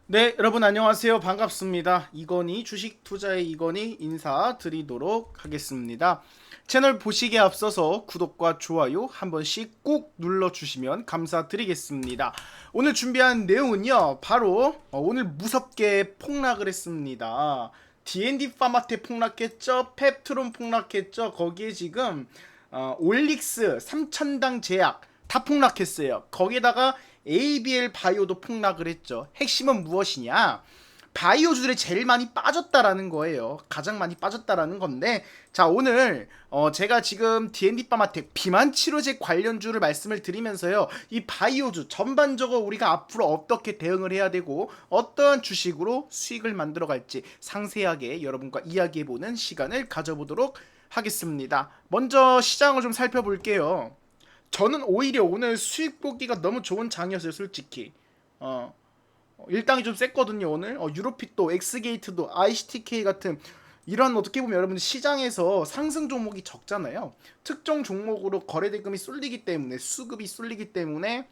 네, 여러분 안녕하세요. 반갑습니다. 이건희 주식 투자의 이건희 인사드리도록 하겠습니다. 채널 보시기에 앞서서 구독과 좋아요 한 번씩 꾹 눌러주시면 감사드리겠습니다. 오늘 준비한 내용은요, 바로 오늘 무섭게 폭락을 했습니다. D&D 파마테 폭락했죠, 펩트론 폭락했죠. 거기에 지금 올릭스 3천당 제약 다 폭락했어요. 거기에다가 ABL 바이오도 폭락을 했죠. 핵심은 무엇이냐? 바이오주들이 제일 많이 빠졌다라는 거예요. 가장 많이 빠졌다라는 건데, 자, 오늘 제가 지금 D&D 파마텍 비만 치료제 관련주를 말씀을 드리면서요, 이 바이오주 전반적으로 우리가 앞으로 어떻게 대응을 해야 되고 어떠한 주식으로 수익을 만들어 갈지 상세하게 여러분과 이야기해보는 시간을 가져보도록 하겠습니다. 먼저 시장을 좀 살펴볼게요. 저는 오히려 오늘 수익 보기가 너무 좋은 장이었어요, 솔직히. 일당이 좀 셌거든요, 오늘. 유로핏도, 엑스게이트도, ICTK 같은 이런, 어떻게 보면 여러분 시장에서 상승 종목이 적잖아요. 특정 종목으로 거래대금이 쏠리기 때문에, 수급이 쏠리기 때문에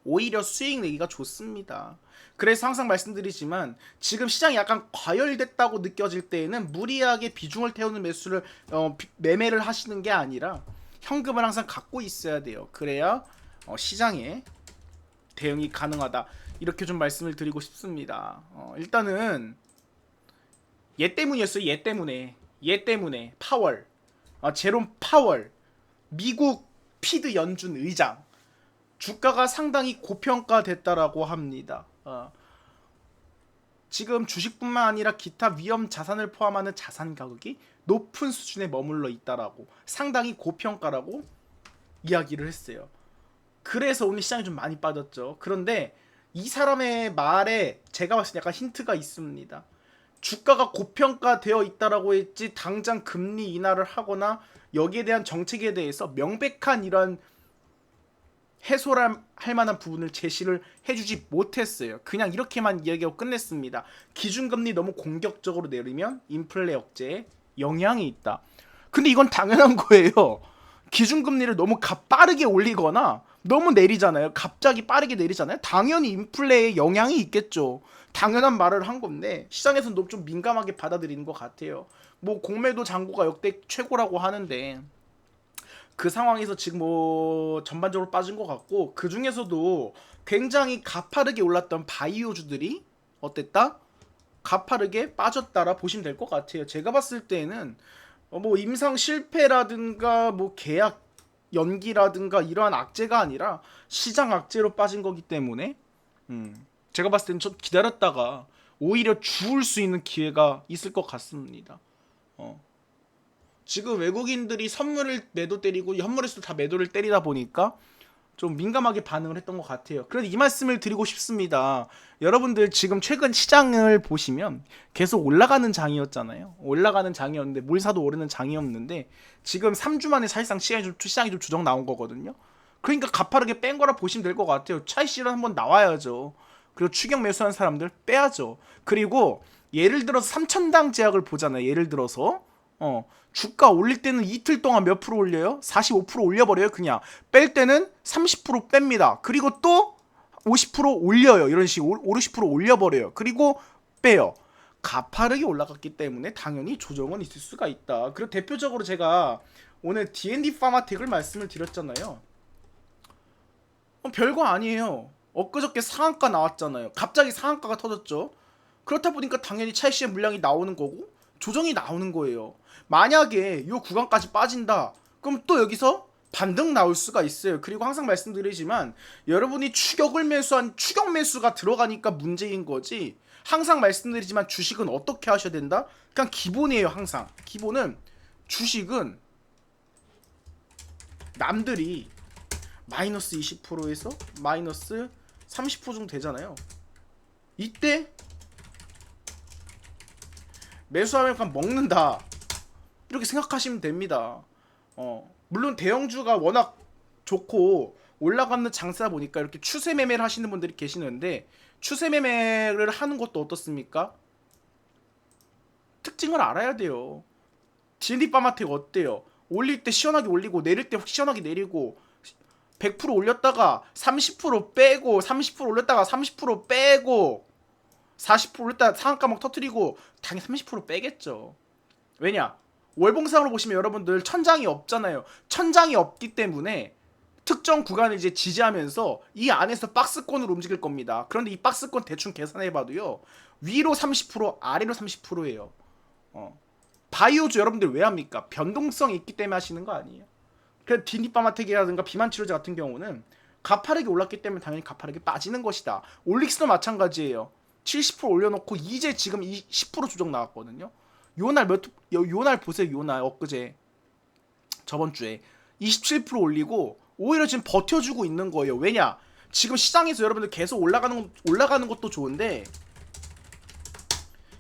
오히려 수익 내기가 좋습니다. 그래서 항상 말씀드리지만 지금 시장이 약간 과열됐다고 느껴질 때에는 무리하게 비중을 태우는 매수를 매매를 하시는 게 아니라 현금을 항상 갖고 있어야 돼요. 그래야 시장에 대응이 가능하다. 이렇게 좀 말씀을 드리고 싶습니다. 일단은 얘 때문이었어요. 얘 때문에 파월, 제롬 파월, 미국 피드 연준 의장, 주가가 상당히 고평가됐다라고 합니다. 지금 주식뿐만 아니라 기타 위험 자산을 포함하는 자산 가격이 높은 수준에 머물러 있다라고, 상당히 고평가라고 이야기를 했어요. 그래서 오늘 시장이 좀 많이 빠졌죠. 그런데 이 사람의 말에 제가 봤을 때 약간 힌트가 있습니다. 주가가 고평가되어 있다라고 했지 당장 금리 인하를 하거나 여기에 대한 정책에 대해서 명백한 이런 해소할 만한 부분을 제시를 해주지 못했어요. 그냥 이렇게만 이야기하고 끝냈습니다. 기준금리 너무 공격적으로 내리면 인플레 억제에 영향이 있다. 근데 이건 당연한 거예요. 기준금리를 너무 빠르게 올리거나 너무 내리잖아요. 갑자기 빠르게 내리잖아요. 당연히 인플레에 영향이 있겠죠. 당연한 말을 한 건데 시장에서는 좀 민감하게 받아들이는 것 같아요. 뭐 공매도 잔고가 역대 최고라고 하는데 그 상황에서 지금 뭐 전반적으로 빠진 것 같고, 그 중에서도 굉장히 가파르게 올랐던 바이오주들이 어땠다? 가파르게 빠졌다라 보시면 될 것 같아요. 제가 봤을 때는 뭐 임상 실패라든가 뭐 계약 연기라든가 이러한 악재가 아니라 시장 악재로 빠진 거기 때문에 제가 봤을 때는 좀 기다렸다가 오히려 주울 수 있는 기회가 있을 것 같습니다. 지금 외국인들이 선물을 매도 때리고 현물에서도 다 매도를 때리다 보니까 좀 민감하게 반응을 했던 것 같아요. 그래서 이 말씀을 드리고 싶습니다. 여러분들 지금 최근 시장을 보시면 계속 올라가는 장이었잖아요. 올라가는 장이었는데 뭘 사도 오르는 장이었는데 지금 3주 만에 사실상 시장이 좀 주정 나온 거거든요. 그러니까 가파르게 뺀 거라 보시면 될 것 같아요. 차익실현 한번 나와야죠. 그리고 추격 매수한 사람들 빼야죠. 그리고 예를 들어서 3천당 제약을 보잖아요. 예를 들어서 주가 올릴 때는 이틀 동안 몇 프로 올려요? 45% 올려버려요. 그냥 뺄 때는 30% 뺍니다. 그리고 또 50% 올려요. 이런 식으로 50% 올려버려요. 그리고 빼요. 가파르게 올라갔기 때문에 당연히 조정은 있을 수가 있다. 그리고 대표적으로 제가 오늘 D&D 파마텍을 말씀을 드렸잖아요. 별거 아니에요. 엊그저께 상한가 나왔잖아요. 갑자기 상한가가 터졌죠. 그렇다 보니까 당연히 차익시의 물량이 나오는 거고 조정이 나오는 거예요. 만약에 이 구간까지 빠진다, 그럼 또 여기서 반등 나올 수가 있어요. 그리고 항상 말씀드리지만 여러분이 추격 매수가 들어가니까 문제인 거지, 항상 말씀드리지만 주식은 어떻게 하셔야 된다? 그냥 기본이에요. 항상 기본은, 주식은 남들이 마이너스 20%에서 마이너스 30% 정도 되잖아요. 이때 매수하면 그냥 먹는다, 이렇게 생각하시면 됩니다. 물론 대형주가 워낙 좋고 올라가는 장사다 보니까 이렇게 추세 매매를 하시는 분들이 계시는데, 추세 매매를 하는 것도 어떻습니까? 특징을 알아야 돼요. D&D 파마텍 어때요? 올릴 때 시원하게 올리고 내릴 때 시원하게 내리고, 100% 올렸다가 30% 빼고, 30% 올렸다가 30% 빼고, 40% 일단 상한 가격 터트리고 당연히 30% 빼겠죠. 왜냐? 월봉상으로 보시면 여러분들 천장이 없잖아요. 천장이 없기 때문에 특정 구간을 이제 지지하면서 이 안에서 박스권으로 움직일 겁니다. 그런데 이 박스권 대충 계산해봐도요. 위로 30% 아래로 30%예요. 바이오주 여러분들 왜 합니까? 변동성이 있기 때문에 하시는 거 아니에요. 그래서 디니파마텍이라든가 비만치료제 같은 경우는 가파르게 올랐기 때문에 당연히 가파르게 빠지는 것이다. 올릭스도 마찬가지예요. 70% 올려놓고 이제 지금 10% 조정 나왔거든요. 요날 보세요. 요날 엊그제 저번 주에 27% 올리고 오히려 지금 버텨주고 있는 거예요. 왜냐? 지금 시장에서 여러분들 계속 올라가는 것도 좋은데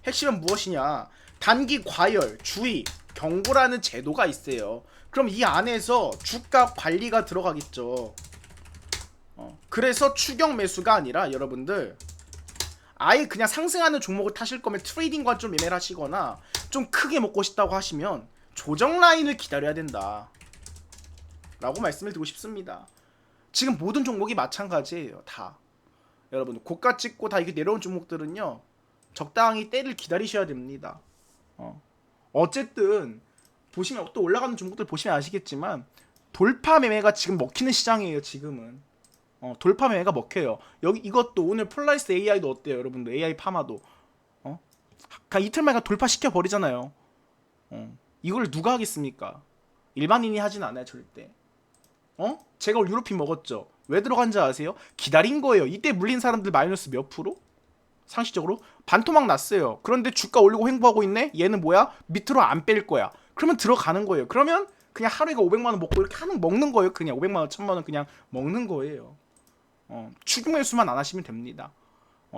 핵심은 무엇이냐? 단기 과열, 주의, 경고라는 제도가 있어요. 그럼 이 안에서 주가 관리가 들어가겠죠. 그래서 추격 매수가 아니라 여러분들 아예 그냥 상승하는 종목을 타실 거면 트레이딩과 좀 매매를 하시거나 좀 크게 먹고 싶다고 하시면 조정 라인을 기다려야 된다 라고 말씀을 드리고 싶습니다. 지금 모든 종목이 마찬가지예요. 다 여러분들 고가 찍고 다 이렇게 내려온 종목들은요 적당히 때를 기다리셔야 됩니다. 어쨌든 보시면 또 올라가는 종목들 보시면 아시겠지만 돌파 매매가 지금 먹히는 시장이에요. 지금은 돌파 매매가 먹혀요. 여기 이것도 오늘 폴라리스 AI도 어때요 여러분들? AI 파마도 그냥 이틀 만에 돌파시켜 버리잖아요. 이걸 누가 하겠습니까? 일반인이 하진 않아요 절대. 제가 오늘 유로핀 먹었죠. 왜 들어간지 아세요? 기다린 거예요. 이때 물린 사람들 마이너스 몇 프로? 상식적으로 반토막 났어요. 그런데 주가 올리고 횡보하고 있네? 얘는 뭐야? 밑으로 안 뺄 거야. 그러면 들어가는 거예요. 그러면 그냥 하루에 500만원 먹고 이렇게 먹는 거예요. 그냥 500만원 1000만원 그냥 먹는 거예요. 추격 매수만 안 하시면 됩니다.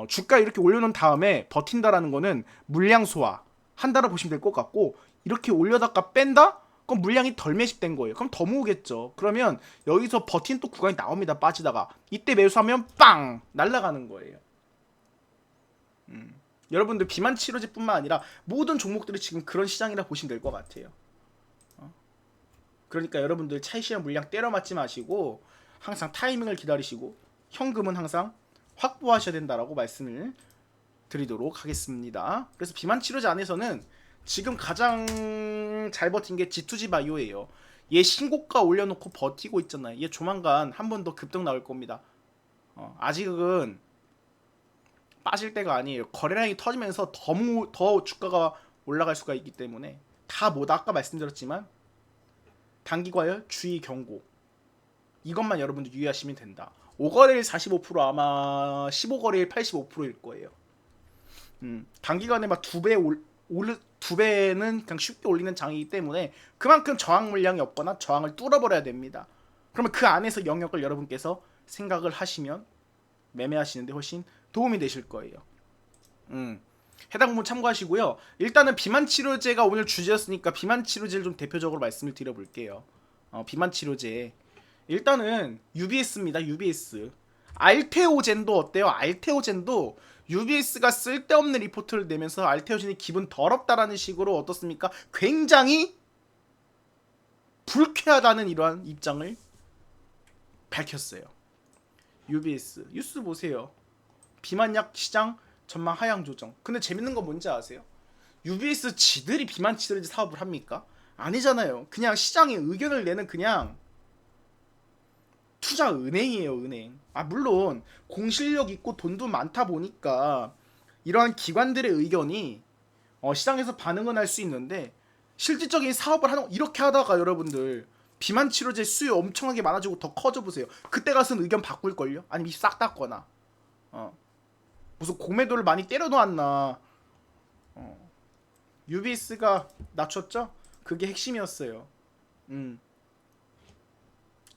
주가 이렇게 올려놓은 다음에 버틴다라는 거는 물량 소화 한다고 보시면 될 것 같고, 이렇게 올려다가 뺀다? 그럼 물량이 덜 매집된 거예요. 그럼 더 모으겠죠. 그러면 여기서 버틴 또 구간이 나옵니다. 빠지다가 이때 매수하면 빵 날아가는 거예요. 여러분들 비만 치료제뿐만 아니라 모든 종목들이 지금 그런 시장이라 보시면 될 것 같아요. 그러니까 여러분들 차익실현 물량 때려 맞지 마시고 항상 타이밍을 기다리시고 현금은 항상 확보하셔야 된다라고 말씀을 드리도록 하겠습니다. 그래서 비만 치료제 안에서는 지금 가장 잘 버틴 게 G2G 바이오예요. 얘 신고가 올려놓고 버티고 있잖아요. 얘 조만간 한 번 더 급등 나올 겁니다. 아직은 빠질 때가 아니에요. 거래량이 터지면서 더 주가가 올라갈 수가 있기 때문에 다 뭐다 아까 말씀드렸지만 단기 과열, 주의, 경고 이것만 여러분들 유의하시면 된다. 5거래일 45% 아마 15거래일 85%일 거예요. 단기간에 막 두 배는 그냥 쉽게 올리는 장이기 때문에 그만큼 저항 물량이 없거나 저항을 뚫어버려야 됩니다. 그러면 그 안에서 영역을 여러분께서 생각을 하시면 매매하시는데 훨씬 도움이 되실 거예요. 해당 부분 참고하시고요. 일단은 비만 치료제가 오늘 주제였으니까 비만 치료제를 좀 대표적으로 말씀을 드려볼게요. 비만 치료제 일단은 UBS입니다. UBS 알테오젠도 어때요? 알테오젠도 UBS가 쓸데없는 리포트를 내면서 알테오젠이 기분 더럽다라는 식으로 어떻습니까? 굉장히 불쾌하다는 이러한 입장을 밝혔어요. UBS 뉴스 보세요. 비만약 시장 전망 하향 조정. 근데 재밌는 건 뭔지 아세요? UBS 지들이 비만 치료제 사업을 합니까? 아니잖아요. 그냥 시장에 의견을 내는 그냥 투자 은행이에요. 은행. 물론 공실력 있고 돈도 많다 보니까 이러한 기관들의 의견이 시장에서 반응은 할 수 있는데 실질적인 사업을 하는 이렇게 하다가 여러분들 비만 치료제 수요 엄청나게 많아지고 더 커져 보세요. 그때 가서는 의견 바꿀걸요? 아니면 싹 닦거나 무슨 공매도를 많이 때려 놓았나. UBS가 낮췄죠? 그게 핵심이었어요.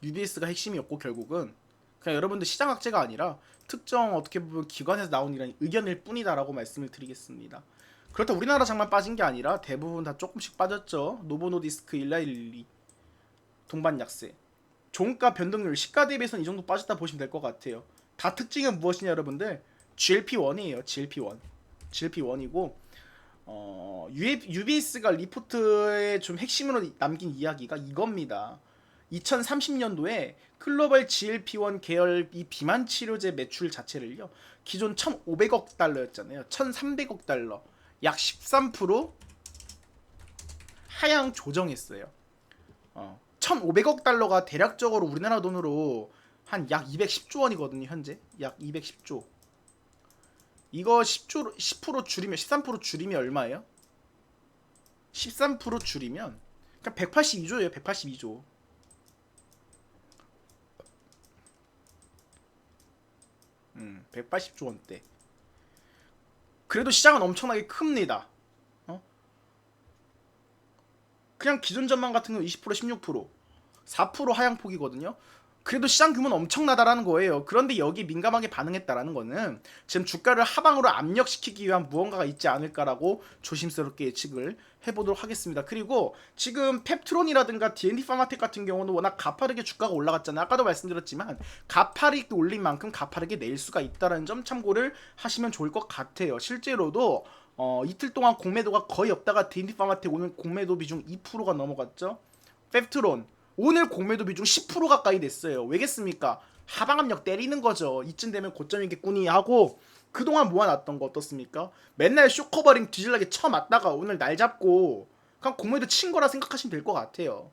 UBS가 핵심이었고 결국은 그냥 여러분들 시장학제가 아니라 특정 어떻게 보면 기관에서 나온 이런 의견일 뿐이다라고 말씀을 드리겠습니다. 그렇다고 우리나라 장만 빠진 게 아니라 대부분 다 조금씩 빠졌죠. 노보노디스크, 일라일리, 동반약세. 종가 변동률 시가 대비해서는 이 정도 빠졌다 보시면 될 것 같아요. 다 특징은 무엇이냐 여러분들? GLP-1이에요. GLP-1. GLP-1이고 UBS가 리포트에 좀 핵심으로 남긴 이야기가 이겁니다. 2030년도에 글로벌 GLP-1 계열 이 비만 치료제 매출 자체를요. 기존 1,500억 달러였잖아요. 1,300억 달러. 약 13% 하향 조정했어요. 1,500억 달러가 대략적으로 우리나라 돈으로 한 약 210조 원이거든요, 현재. 약 210조. 이거 10% 줄이면 13% 줄이면 얼마예요? 13% 줄이면 그냥 182조예요. 182조. 180조 원대. 그래도 시장은 엄청나게 큽니다. 그냥 기존 전망 같은 경우 20%, 16%, 4% 하향폭이거든요. 그래도 시장 규모는 엄청나다라는 거예요. 그런데 여기 민감하게 반응했다라는 거는 지금 주가를 하방으로 압력시키기 위한 무언가가 있지 않을까라고 조심스럽게 예측을 해보도록 하겠습니다. 그리고 지금 펩트론이라든가 D&D 파마텍 같은 경우는 워낙 가파르게 주가가 올라갔잖아요. 아까도 말씀드렸지만 가파르게 올린 만큼 가파르게 낼 수가 있다는 점 참고를 하시면 좋을 것 같아요. 실제로도 이틀 동안 공매도가 거의 없다가 D&D 파마텍 오늘 공매도 비중 2%가 넘어갔죠. 펩트론 오늘 공매도 비중 10% 가까이 됐어요. 왜겠습니까? 하방 압력 때리는 거죠. 이쯤 되면 고점이겠구니 하고 그동안 모아놨던 거 어떻습니까? 맨날 쇼커버링 뒤질라게 쳐맞다가 오늘 날 잡고 그냥 공매도 친 거라 생각하시면 될 것 같아요.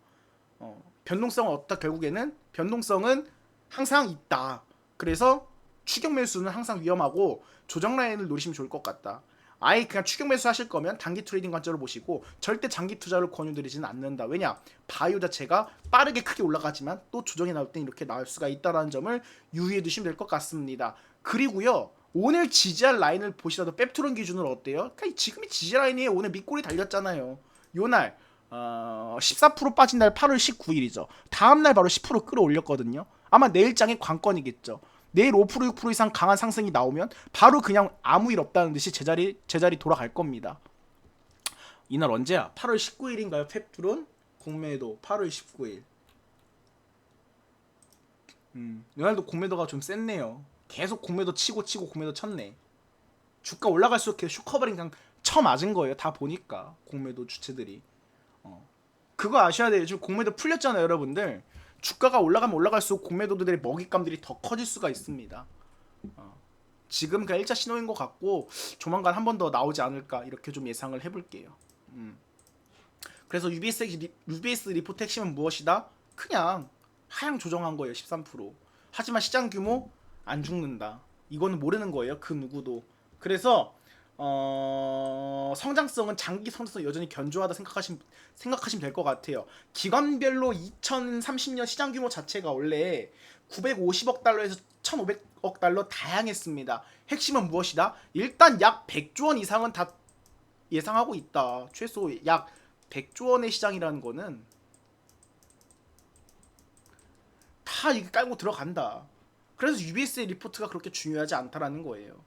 변동성은 어떻다? 결국에는 변동성은 항상 있다. 그래서 추격 매수는 항상 위험하고 조정 라인을 노리시면 좋을 것 같다. 아예 그냥 추격 매수 하실 거면 단기 트레이딩 관점으로 보시고 절대 장기 투자를 권유드리지는 않는다. 왜냐? 바이오 자체가 빠르게 크게 올라가지만 또 조정이 나올 땐 이렇게 나올 수가 있다는 점을 유의해 두시면 될 것 같습니다. 그리고요. 오늘 지지할 라인을 보시라도 펩트론 기준으로 어때요? 그러니까 지금이 지지 라인이에요. 오늘 밑골이 달렸잖아요. 요날 14% 빠진 날 8월 19일이죠. 다음날 바로 10% 끌어올렸거든요. 아마 내일장의 관건이겠죠. 내일 5% 6% 이상 강한 상승이 나오면 바로 그냥 아무 일 없다는 듯이 제자리 돌아갈 겁니다. 이날 언제야? 8월 19일인가요? 펩트론 공매도 8월 19일. 이날도 공매도가 좀 셌네요. 계속 공매도 치고 공매도 쳤네. 주가 올라갈수록 계속 슈커버링 그냥 쳐맞은 거예요. 다 보니까 공매도 주체들이. 그거 아셔야 돼요. 지금 공매도 풀렸잖아요, 여러분들. 주가가 올라가면 올라갈수록 공매도들의 먹잇감들이 더 커질 수가 있습니다. 지금 그 1차 신호인 것 같고 조만간 한 번 더 나오지 않을까 이렇게 좀 예상을 해볼게요. 그래서 UBS 리포트 핵심은 무엇이다? 그냥 하향 조정한 거예요. 13%. 하지만 시장 규모 안 죽는다. 이거는 모르는 거예요. 그 누구도. 그래서 성장성은 장기 성장성 여전히 견조하다 생각하시면 될 것 같아요. 기관별로 2030년 시장 규모 자체가 원래 950억 달러에서 1500억 달러 다양했습니다. 핵심은 무엇이다? 일단 약 100조 원 이상은 다 예상하고 있다. 최소 약 100조 원의 시장이라는 거는 다 이게 깔고 들어간다. 그래서 UBS의 리포트가 그렇게 중요하지 않다라는 거예요.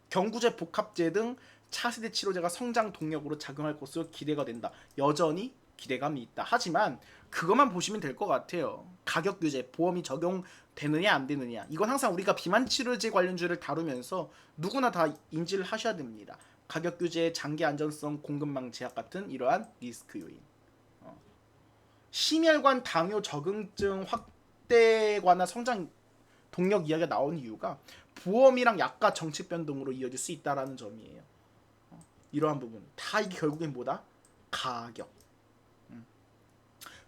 경구제, 복합제 등 차세대 치료제가 성장 동력으로 작용할 것으로 기대가 된다. 여전히 기대감이 있다. 하지만 그것만 보시면 될 것 같아요. 가격 규제, 보험이 적용되느냐 안 되느냐. 이건 항상 우리가 비만 치료제 관련주를 다루면서 누구나 다 인지를 하셔야 됩니다. 가격 규제, 장기 안전성, 공급망 제약 같은 이러한 리스크 요인. 심혈관 당뇨 적응증 확대 관한 성장 동력 이야기가 나온 이유가 보험이랑 약가 정책 변동으로 이어질 수 있다라는 점이에요. 이러한 부분 다 이게 결국엔 뭐다? 가격.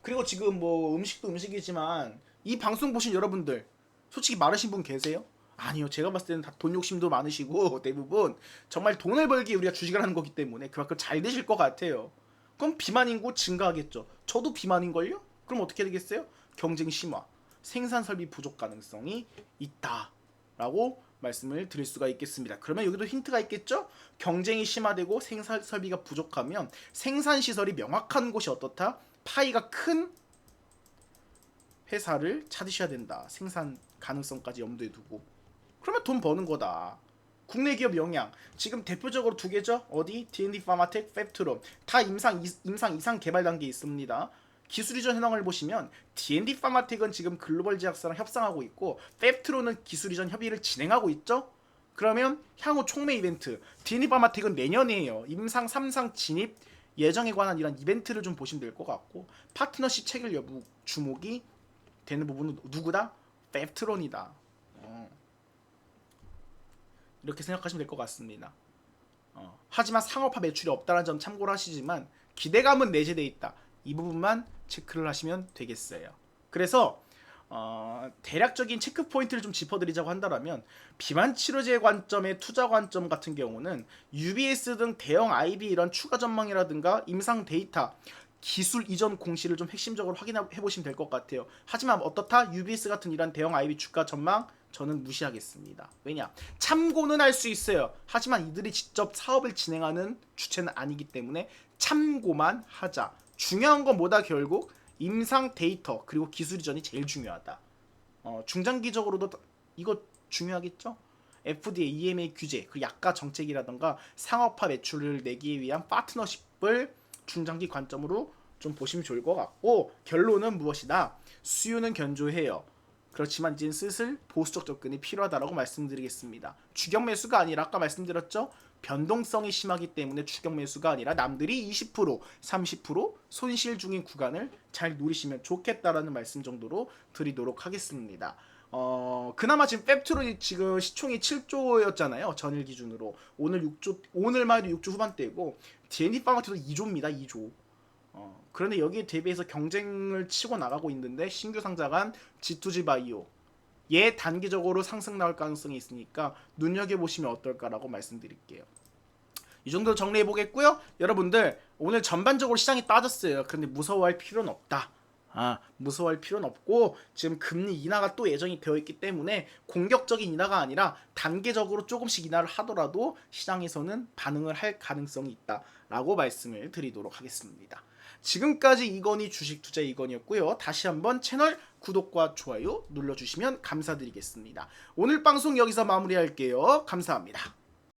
그리고 지금 뭐 음식도 음식이지만 이 방송 보신 여러분들 솔직히 마르신 분 계세요? 아니요. 제가 봤을 때는 다 돈 욕심도 많으시고 대부분 정말 돈을 벌기 위해 우리가 주식을 하는 거기 때문에 그만큼 잘 되실 것 같아요. 그럼 비만 인구 증가하겠죠. 저도 비만인걸요? 그럼 어떻게 되겠어요? 경쟁 심화, 생산 설비 부족 가능성이 있다라고 말씀을 드릴 수가 있겠습니다. 그러면 여기도 힌트가 있겠죠? 경쟁이 심화되고 생산 설비가 부족하면 생산 시설이 명확한 곳이 어떻다? 파이가 큰 회사를 찾으셔야 된다. 생산 가능성까지 염두에 두고. 그러면 돈 버는 거다. 국내 기업 영향. 지금 대표적으로 두 개죠. 어디? D&D 파마텍, 펩트론. 다 임상 이상 개발 단계에 있습니다. 기술 이전 현황을 보시면 D&D 파마텍은 지금 글로벌 제약사랑 협상하고 있고 펩트론은 기술 이전 협의를 진행하고 있죠. 그러면 향후 촉매 이벤트 D&D 파마텍은 내년이에요. 임상 3상 진입 예정에 관한 이런 이벤트를 좀 보시면 될 것 같고, 파트너십 체결 여부 주목이 되는 부분은 누구다? 펩트론이다. 이렇게 생각하시면 될 것 같습니다. 하지만 상업화 매출이 없다는 점 참고를 하시지만 기대감은 내재되어 있다. 이 부분만 체크를 하시면 되겠어요. 그래서 대략적인 체크 포인트를 좀 짚어드리자고 한다면, 비만 치료제 관점의 투자 관점 같은 경우는 UBS 등 대형 IB 이런 추가 전망이라든가 임상 데이터, 기술 이전 공시를 좀 핵심적으로 확인해 보시면 될 것 같아요. 하지만 어떻다? UBS 같은 이런 대형 IB 주가 전망 저는 무시하겠습니다. 왜냐? 참고는 할 수 있어요. 하지만 이들이 직접 사업을 진행하는 주체는 아니기 때문에 참고만 하자. 중요한 건 뭐다? 결국 임상 데이터 그리고 기술 이전이 제일 중요하다. 중장기적으로도 이거 중요하겠죠? FDA, EMA 규제, 그 약가 정책이라던가 상업화 매출을 내기 위한 파트너십을 중장기 관점으로 좀 보시면 좋을 것 같고, 결론은 무엇이다? 수요는 견조해요. 그렇지만 이제 슬슬 보수적 접근이 필요하다라고 말씀드리겠습니다. 추격 매수가 아니라 아까 말씀드렸죠? 변동성이 심하기 때문에 추격 매수가 아니라 남들이 20%, 30% 손실 중인 구간을 잘 노리시면 좋겠다라는 말씀 정도로 드리도록 하겠습니다. 그나마 지금 펩트론이 지금 시총이 7조였잖아요. 전일 기준으로. 오늘 6조, 오늘 말도 6조 후반대고, D&D 파마트도 2조입니다. 2조. 그런데 여기에 대비해서 경쟁을 치고 나가고 있는데, 신규 상장한 G2G 바이오 얘 단기적으로 상승 나올 가능성이 있으니까 눈여겨보시면 어떨까라고 말씀드릴게요. 이 정도 정리해 보겠고요. 여러분들 오늘 전반적으로 시장이 빠졌어요. 그런데 무서워할 필요는 없다. 무서워할 필요는 없고, 지금 금리 인하가 또 예정이 되어 있기 때문에 공격적인 인하가 아니라 단계적으로 조금씩 인하를 하더라도 시장에서는 반응을 할 가능성이 있다라고 말씀을 드리도록 하겠습니다. 지금까지 이건희 주식 투자 이건희였고요. 다시 한번 채널 구독과 좋아요 눌러주시면 감사드리겠습니다. 오늘 방송 여기서 마무리할게요. 감사합니다.